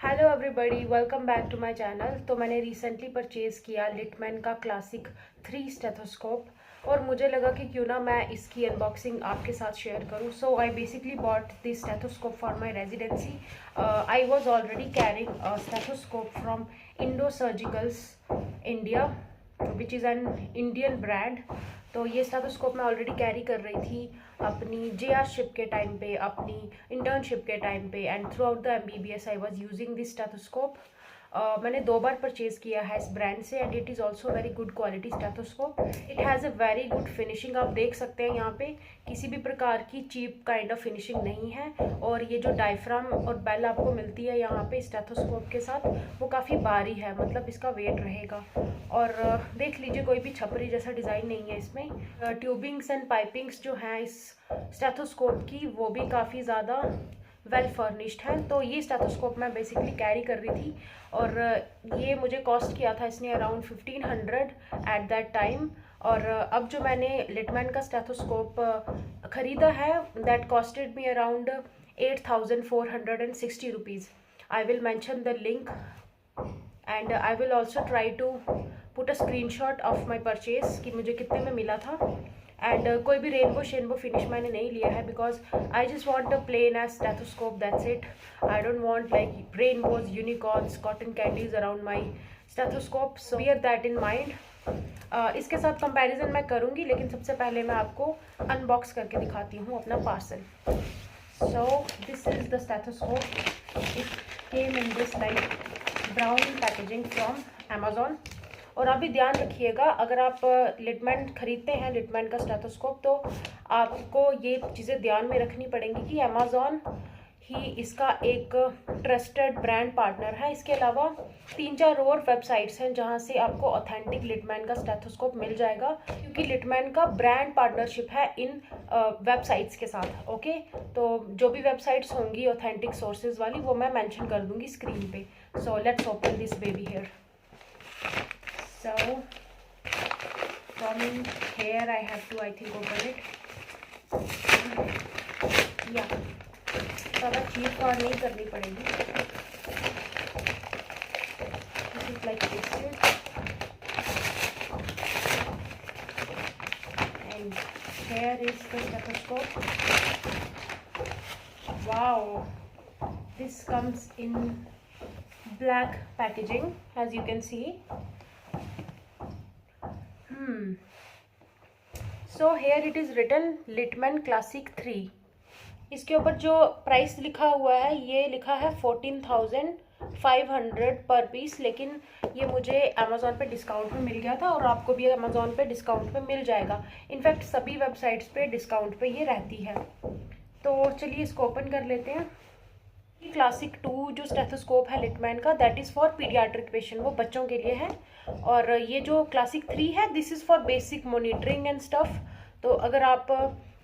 Hello everybody, welcome back to my channel. तो मैंने recently purchase किया लिटमैन का क्लासिक 3 स्टेथोस्कोप और मुझे लगा कि क्यों ना मैं इसकी अनबॉक्सिंग आपके साथ शेयर करूं। So I basically bought this stethoscope for my residency. I was already carrying a stethoscope from Indo Surgicals India which is an Indian brand. तो ये स्टेथोस्कोप मैं ऑलरेडी कैरी कर रही थी अपनी जेआरशिप के टाइम पे, अपनी इंटर्नशिप के टाइम पे, and through out the MBBS I was using this stethoscope. मैंने 2 बार परचेज़ किया है इस ब्रांड से and it is also very good quality stethoscope. It has a very good finishing. आप देख सकते हैं यहाँ पे किसी भी प्रकार की चीप काइंड ऑफ फिनिशिंग नहीं है। और ये जो डायफ्राम और बेल आपको मिलती है यहाँ पे स्टेथोस्कोप के साथ, वो काफ़ी भारी है, मतलब इसका वेट रहेगा। और देख लीजिए कोई भी छपरी जैसा डिज़ाइन नहीं है इसमें। ट्यूबिंग्स एंड पाइपिंग्स जो हैं इस स्टेथोस्कोप की, वो भी काफ़ी ज़्यादा वेल फर्निश्ड है। तो ये स्टेथोस्कोप मैं बेसिकली कैरी कर रही थी और ये मुझे कॉस्ट किया था इसने अराउंड 1500 एट दैट टाइम। और अब जो मैंने लिटमैन का स्टेथोस्कोप ख़रीदा है, that costed me around 8460 rupees. I will mention the link and I will also try to put a screenshot of my purchase कि मुझे कितने में मिला था। एंड कोई भी रेनबो शेनबो फिनिश मैंने नहीं लिया है because I just want a plain as stethoscope, that's it. I don't want like rainbows, unicorns, cotton candies around my stethoscope, so bear that in mind. इसके साथ कंपैरिजन मैं करूँगी, लेकिन सबसे पहले मैं आपको अनबॉक्स करके दिखाती हूँ अपना parcel. So this is the stethoscope. It came in this like brown packaging from Amazon. और आप भी ध्यान रखिएगा, अगर आप लिटमैन ख़रीदते हैं, लिटमैन का स्टेथोस्कोप, तो आपको ये चीज़ें ध्यान में रखनी पड़ेंगी कि अमेजोन ही इसका एक ट्रस्टेड ब्रांड पार्टनर है। इसके अलावा 3-4 और वेबसाइट्स हैं जहां से आपको ऑथेंटिक लिटमैन का स्टेथोस्कोप मिल जाएगा, क्योंकि लिटमैन का ब्रांड पार्टनरशिप है इन वेबसाइट्स के साथ। ओके, तो जो भी वेबसाइट्स होंगी ऑथेंटिक सोर्सेज वाली, वो मैं मेंशन कर दूंगी स्क्रीन पे। So let's open this baby here. So from here I have to, I think, open it. Yeah, ज़्यादा चीप और नहीं करनी पड़ेगी। This is like biscuit and here is the stethoscope. Wow, this comes in black packaging as you can see. So here it is written Littmann classic 3। इसके ऊपर जो price लिखा हुआ है, ये लिखा है 14,500 पर पीस, लेकिन ये मुझे अमेज़ॉन पे डिस्काउंट में मिल गया था और आपको भी अमेज़ॉन पे डिस्काउंट में मिल जाएगा। इनफैक्ट सभी वेबसाइट्स पे डिस्काउंट पे ये रहती है। तो चलिए इसको ओपन कर लेते हैं। क्लासिक 2 जो स्टेथोस्कोप है लिटमैन का, that is for paediatric patient, वो बच्चों के लिए है। और ये जो क्लासिक 3 है, this is for basic monitoring and stuff. तो अगर आप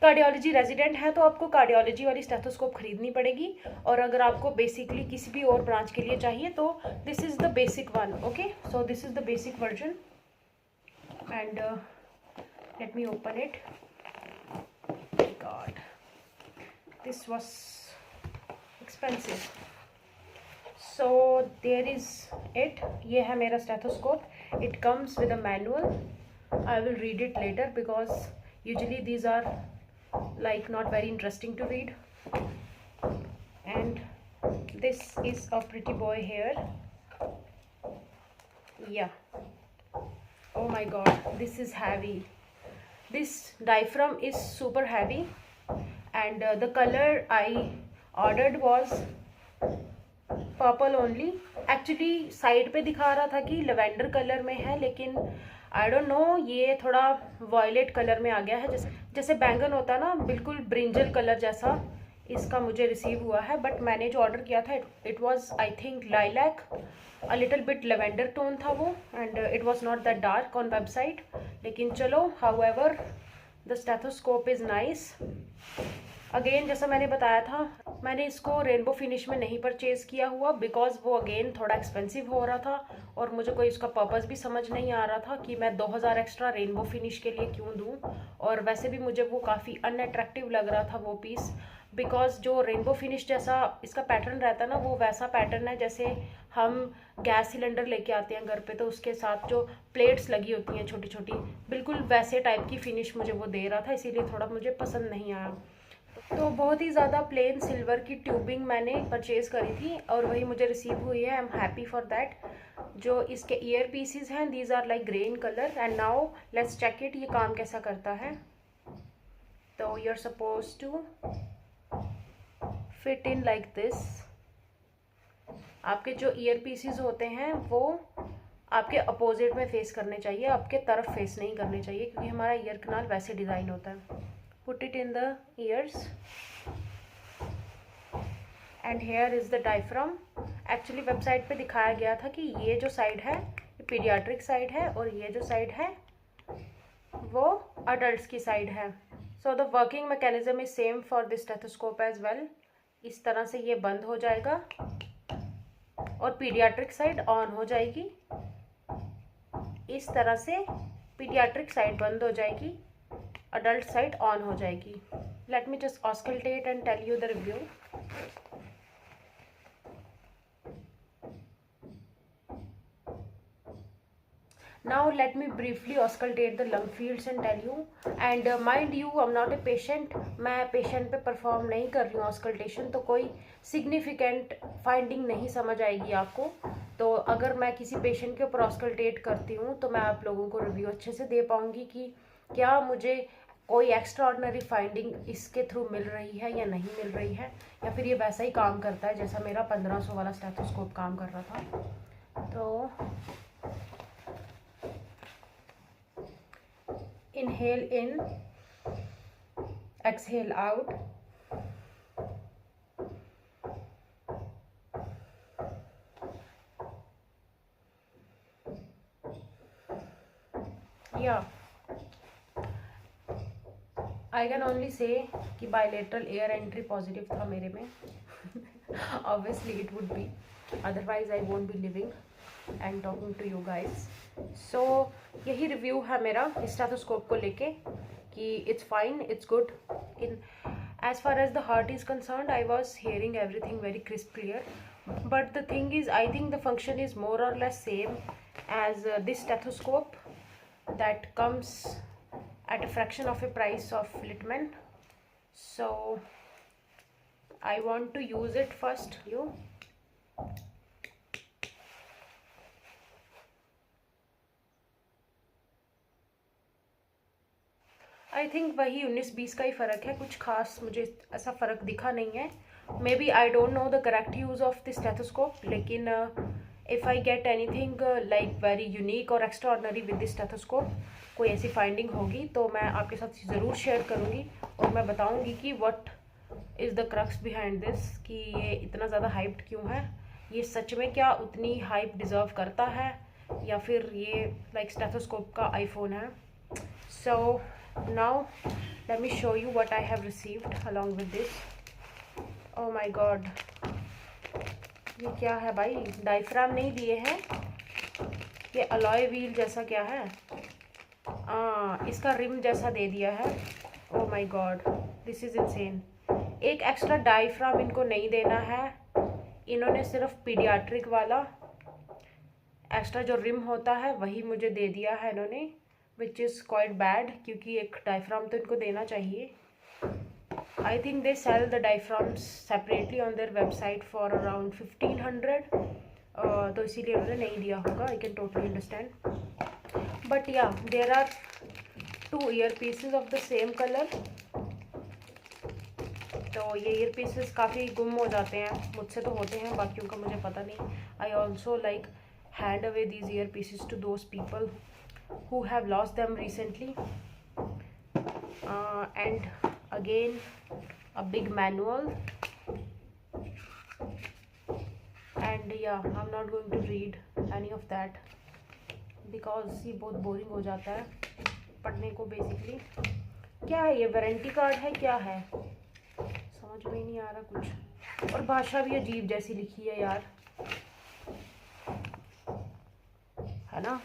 कार्डियोलॉजी रेजिडेंट हैं तो आपको कार्डियोलॉजी वाली स्टेथोस्कोप खरीदनी पड़ेगी, और अगर आपको बेसिकली किसी भी और ब्रांच के लिए चाहिए तो this is the basic one. Okay, so this is the basic version and let me open it. God, this was expensive. So there is it. ये है मेरा stethoscope. It comes with a manual. I will read it later because usually these are like not very interesting to read. And this is a pretty boy here. Yeah. Oh my god, this is heavy. This diaphragm is super heavy and the color I ordered was purple only. Actually side पे दिखा रहा था कि lavender colour में है, लेकिन आई don't no, ये थोड़ा वॉयलेट कलर में आ गया है, जैसे बैंगन होता है ना, बिल्कुल ब्रिंजल कलर जैसा इसका मुझे रिसीव हुआ है। बट मैंने जो ऑर्डर किया था, it was I think lilac, a little bit lavender tone था वो, and it was not that dark on website. लेकिन चलो, however the stethoscope is nice. Again जैसा मैंने बताया था, मैंने इसको रेनबो फिनिश में नहीं परचेज़ किया हुआ बिकॉज वो अगेन थोड़ा एक्सपेंसिव हो रहा था और मुझे कोई उसका पर्पस भी समझ नहीं आ रहा था कि मैं 2000 एक्स्ट्रा रेनबो फिनिश के लिए क्यों दूं। और वैसे भी मुझे वो काफ़ी अनअट्रैक्टिव लग रहा था वो पीस। बिकॉज जो रेनबो फिनिश जैसा इसका पैटर्न रहता है ना, वो वैसा पैटर्न है जैसे हम गैस सिलेंडर लेके आते हैं घर पे, तो उसके साथ जो प्लेट्स लगी होती हैं छोटी छोटी, बिल्कुल वैसे टाइप की फिनिश मुझे वो दे रहा था, इसीलिए थोड़ा मुझे पसंद नहीं आया। तो बहुत ही ज़्यादा प्लेन सिल्वर की ट्यूबिंग मैंने परचेज़ करी थी और वही मुझे रिसीव हुई है। I am happy for that. जो इसके ईयर पीसीज हैं, these are like grey in colour. And now let's check it, ये काम कैसा करता है। तो you are suppose to fit in like this. आपके जो ईयर पीसीज होते हैं वो आपके अपोजिट में फेस करने चाहिए, आपके तरफ फेस नहीं करने चाहिए, क्योंकि हमारा ईयर कनाल वैसे डिज़ाइन होता है। Put it in the years and here is the diaphragm. Actually website पे दिखाया गया था कि ये जो साइड है ये पीडियाट्रिक साइड है और ये जो साइड है वो अडल्ट्स की साइड है। So the working mechanism is same for this stethoscope as well. इस तरह से ये बंद हो जाएगा और पीडियाट्रिक साइड ऑन हो जाएगी। इस तरह से पीडियाट्रिक साइड बंद हो जाएगी, अडल्ट साइड ऑन हो जाएगी। Let me just auscultate and tell you the review. Now let me briefly auscultate the lung fields and tell you. And mind you, I'm not a patient. मैं patient पे perform नहीं कर रही हूँ auscultation, तो कोई सिग्निफिकेंट फाइंडिंग नहीं समझ आएगी आपको। तो अगर मैं किसी पेशेंट के ऊपर ऑस्कल्टेट करती हूँ तो मैं आप लोगों को रिव्यू अच्छे से दे पाऊँगी कि क्या मुझे कोई एक्स्ट्रा ऑर्डिनरी फाइंडिंग इसके थ्रू मिल रही है या नहीं मिल रही है, या फिर ये वैसा ही काम करता है जैसा मेरा 1500 वाला स्टेथोस्कोप काम कर रहा था। तो inhale in, exhale out. Yeah, I can only say कि bilateral air entry positive था मेरे में। Obviously it would be, otherwise I won't be living and talking to you guys. So यही रिव्यू है मेरा स्टेथोस्कोप को लेके कि it's fine, it's good. In as far as the heart is concerned, I was hearing everything very crisp clear, but the thing is I think the function is more और less same as this stethoscope that comes at a fraction of a price of Littmann. So I want to use it first. I think वही 19-20 का ही फ़र्क है, कुछ खास मुझे ऐसा फ़र्क दिखा नहीं है। Maybe I don't know the correct use of this stethoscope, लेकिन if I get anything like very unique और extraordinary with this stethoscope, कोई ऐसी फाइंडिंग होगी तो मैं आपके साथ ज़रूर शेयर करूँगी और मैं बताऊँगी कि what is the crux behind this, कि ये इतना ज़्यादा हाइप्ड क्यों है, ये सच में क्या उतनी हाइप डिज़र्व करता है, या फिर ये लाइक स्टेथोस्कोप का आईफोन है। सो now let me show you what I have received along with this. Oh my god, ये क्या है भाई, डायफ्राम नहीं दिए हैं, ये अलॉय व्हील जैसा क्या है, इसका रिम जैसा दे दिया है। oh my god, this is insane। एक एक्स्ट्रा डायफ्राम इनको नहीं देना है, इन्होंने सिर्फ पीडियाट्रिक वाला एक्स्ट्रा जो रिम होता है वही मुझे दे दिया है इन्होंने, which is quite bad, क्योंकि एक डायफ्राम तो इनको देना चाहिए। I think they sell the diaphragms separately on their website for around 1500, तो इसीलिए उन्होंने नहीं दिया होगा। I can totally understand, but yeah, there are 2 earpieces of the same color। तो ये earpieces काफ़ी गुम हो जाते हैं, मुझसे तो होते हैं, बाकियों का मुझे पता नहीं। I also like hand away these earpieces to those people who have lost them recently, and again a big manual, and yeah, I'm not going to read any of that because ये बहुत boring हो जाता है पढ़ने को। Basically क्या है ये, वारंटी कार्ड है क्या है, समझ में ही नहीं आ रहा कुछ, और भाषा भी अजीब जैसी लिखी है यार, है ना।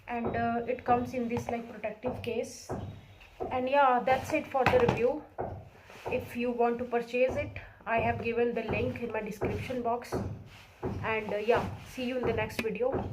And it comes in this like protective case, and yeah, that's it for the review। If you want to purchase it, I have given the link in my description box. And yeah, see you in the next video.